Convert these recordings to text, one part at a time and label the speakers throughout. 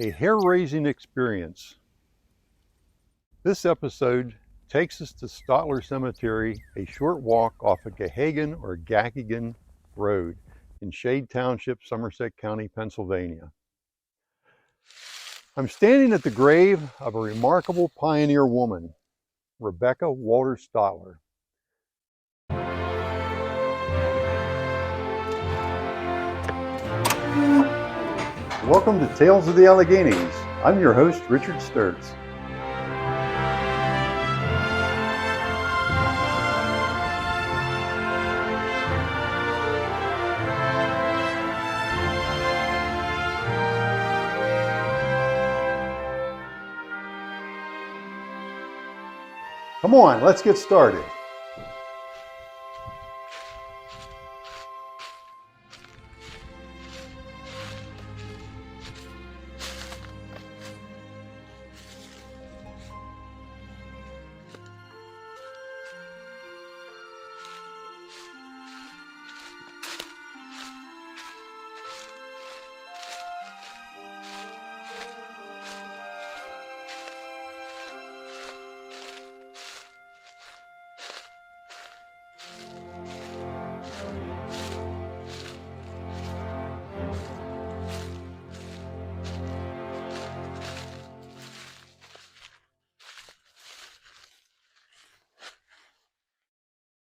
Speaker 1: A hair-raising experience. This episode takes us to Stotler Cemetery, a short walk off of Gahagan or Gahagan Road in Shade Township, Somerset County, Pennsylvania. I'm standing at the grave of a remarkable pioneer woman, Rebecca Walter Stotler. Welcome to Tales of the Alleghenies. I'm your host, Richard Sturtz. Come on, let's get started.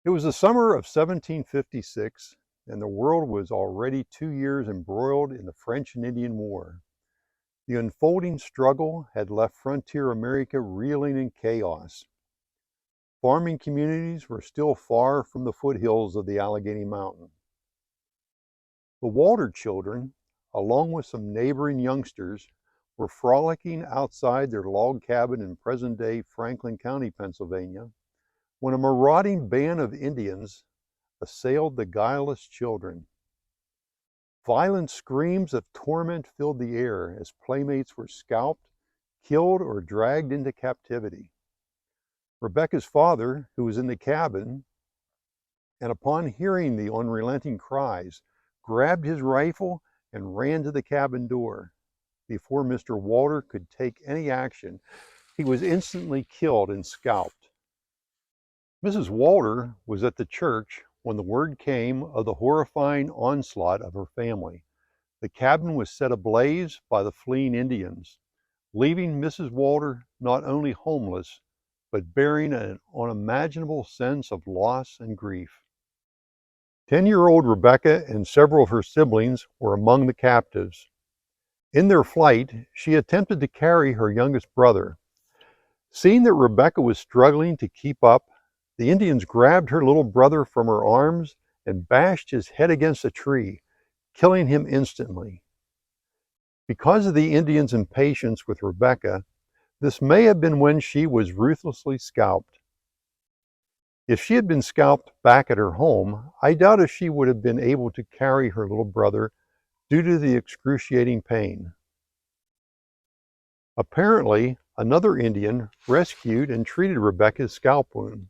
Speaker 1: It was the summer of 1756, and the world was already 2 years embroiled in the French and Indian War. The unfolding struggle had left frontier America reeling in chaos. Farming communities were still far from the foothills of the Allegheny Mountain. The Walter children, along with some neighboring youngsters, were frolicking outside their log cabin in present-day Franklin County, Pennsylvania, when a marauding band of Indians assailed the guileless children. Violent screams of torment filled the air as playmates were scalped, killed, or dragged into captivity. Rebecca's father, who was in the cabin, and upon hearing the unrelenting cries, grabbed his rifle and ran to the cabin door. Before Mr. Walter could take any action, he was instantly killed and scalped. Mrs. Walter was at the church when the word came of the horrifying onslaught of her family. The cabin was set ablaze by the fleeing Indians, leaving Mrs. Walter not only homeless, but bearing an unimaginable sense of loss and grief. 10-year-old Rebecca and several of her siblings were among the captives. In their flight, she attempted to carry her youngest brother. Seeing that Rebecca was struggling to keep up, the Indians grabbed her little brother from her arms and bashed his head against a tree, killing him instantly. Because of the Indians' impatience with Rebecca, this may have been when she was ruthlessly scalped. If she had been scalped back at her home, I doubt if she would have been able to carry her little brother due to the excruciating pain. Apparently, another Indian rescued and treated Rebecca's scalp wound.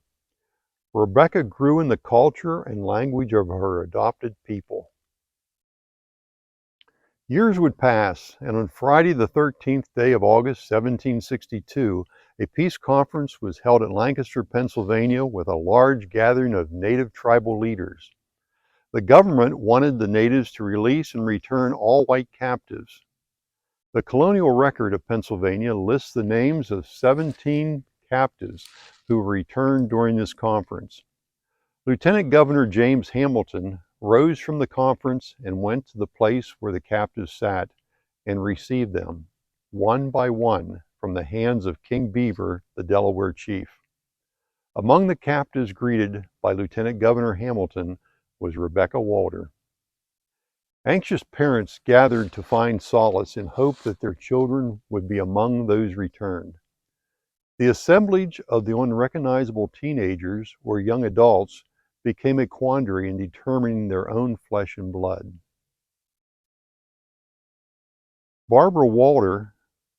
Speaker 1: Rebecca grew in the culture and language of her adopted people. Years would pass, and on Friday the 13th day of August, 1762, a peace conference was held at Lancaster, Pennsylvania, with a large gathering of native tribal leaders. The government wanted the natives to release and return all white captives. The colonial record of Pennsylvania lists the names of 17 captives who were returned during this conference. Lieutenant Governor James Hamilton rose from the conference and went to the place where the captives sat and received them, one by one, from the hands of King Beaver, the Delaware chief. Among the captives greeted by Lieutenant Governor Hamilton was Rebecca Walter. Anxious parents gathered to find solace in hope that their children would be among those returned. The assemblage of the unrecognizable teenagers or young adults became a quandary in determining their own flesh and blood. Barbara Walter,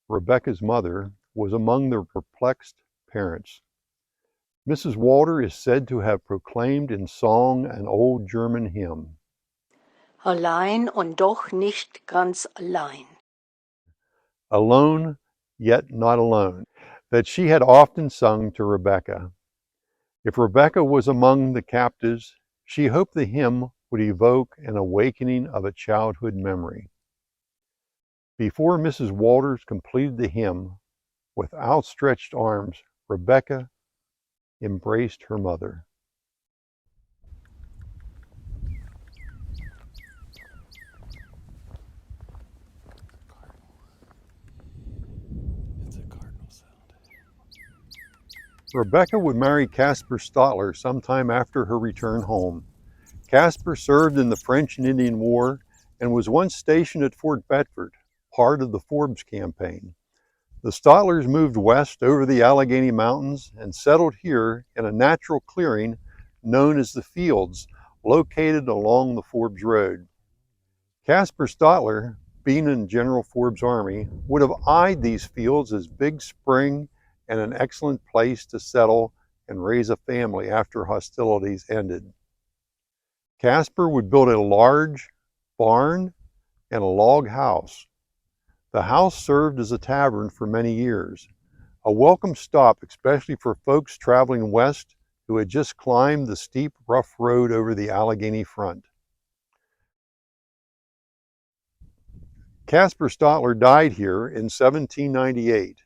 Speaker 1: Rebecca's mother, was among the perplexed parents. Mrs. Walter is said to have proclaimed in song an old German hymn,
Speaker 2: Allein und doch nicht ganz allein.
Speaker 1: alone yet not alone, that she had often sung to Rebecca. If Rebecca was among the captives, she hoped the hymn would evoke an awakening of a childhood memory. Before Mrs. Walters completed the hymn, with outstretched arms, Rebecca embraced her mother.
Speaker 2: It's a cardinal sound.
Speaker 1: Rebecca would marry Caspar Stotler sometime after her return home. Caspar served in the French and Indian War and was once stationed at Fort Bedford, part of the Forbes campaign. The Stotlers moved west over the Allegheny Mountains and settled here in a natural clearing known as the Fields, located along the Forbes Road. Caspar Stotler, being in General Forbes' army, would have eyed these fields as big spring and an excellent place to settle and raise a family after hostilities ended. Caspar would build a large barn and a log house. The house served as a tavern for many years, a welcome stop especially for folks traveling west who had just climbed the steep, rough road over the Allegheny front. Caspar Stotler died here in 1798.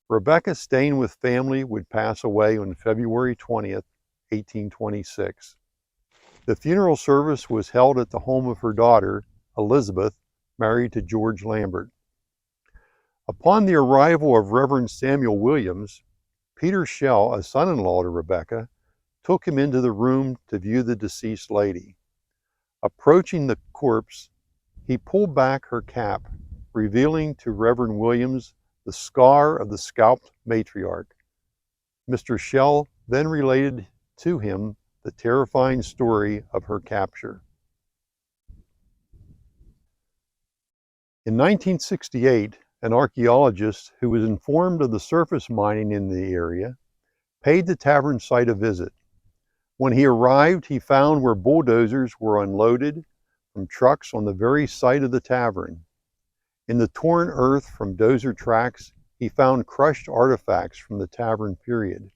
Speaker 1: Rebecca, staying with family, would pass away on February 20th, 1826. The funeral service was held at the home of her daughter, Elizabeth, married to George Lambert. Upon the arrival of Reverend Samuel Williams, Peter Shell, a son-in-law to Rebecca, took him into the room to view the deceased lady. Approaching the corpse, he pulled back her cap, revealing to Reverend Williams the scar of the scalped matriarch. Mr. Shell then related to him the terrifying story of her capture. In 1968, an archaeologist who was informed of the surface mining in the area paid the tavern site a visit. When he arrived, he found where bulldozers were unloaded from trucks on the very site of the tavern. In the torn earth from dozer tracks, he found crushed artifacts from the tavern period.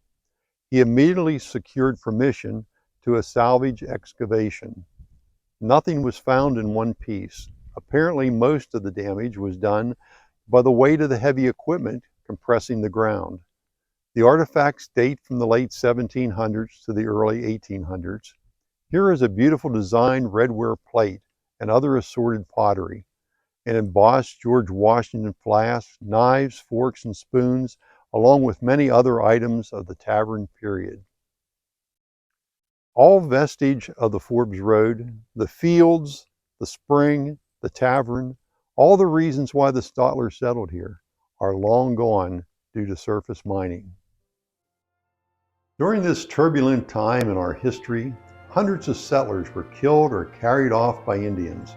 Speaker 1: He immediately secured permission to a salvage excavation. Nothing was found in one piece. Apparently, most of the damage was done by the weight of the heavy equipment compressing the ground. The artifacts date from the late 1700s to the early 1800s. Here is a beautiful designed redware plate and other assorted pottery, an embossed George Washington flask, knives, forks, and spoons, along with many other items of the tavern period. All vestige of the Forbes Road, the fields, the spring, the tavern, all the reasons why the Stotlers settled here, are long gone due to surface mining. During this turbulent time in our history, hundreds of settlers were killed or carried off by Indians.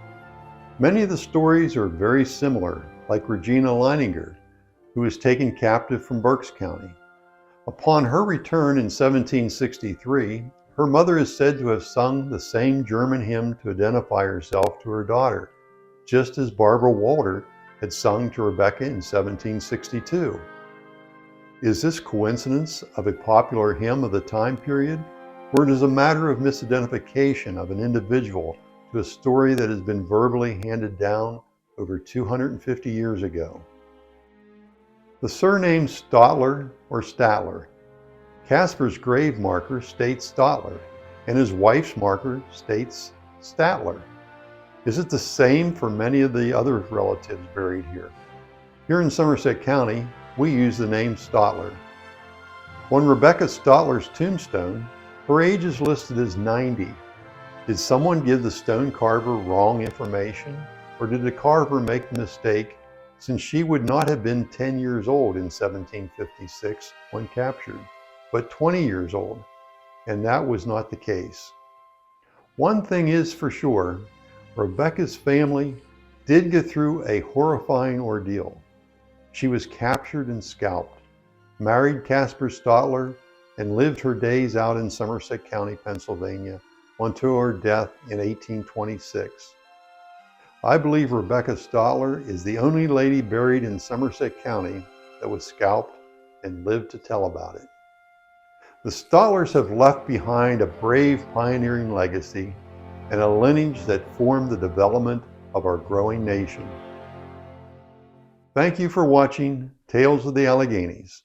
Speaker 1: Many of the stories are very similar, like Regina Leininger, who was taken captive from Berks County. Upon her return in 1763, her mother is said to have sung the same German hymn to identify herself to her daughter, just as Barbara Walter had sung to Rebecca in 1762. Is this coincidence of a popular hymn of the time period, or it is a matter of misidentification of an individual to a story that has been verbally handed down over 250 years ago? The surname Stotler or Statler. Caspar's grave marker states Stotler, and his wife's marker states Statler. Is it the same for many of the other relatives buried here? Here in Somerset County, we use the name Stotler. On Rebecca Stotler's tombstone, her age is listed as 90. Did someone give the stone carver wrong information, or did the carver make a mistake, since she would not have been 10 years old in 1756 when captured, but 20 years old, and that was not the case. One thing is for sure, Rebecca's family did go through a horrifying ordeal. She was captured and scalped, married Caspar Stotler, and lived her days out in Somerset County, Pennsylvania, until her death in 1826. I believe Rebecca Stotler is the only lady buried in Somerset County that was scalped and lived to tell about it. The Stotlers have left behind a brave pioneering legacy and a lineage that formed the development of our growing nation. Thank you for watching Tales of the Alleghenies.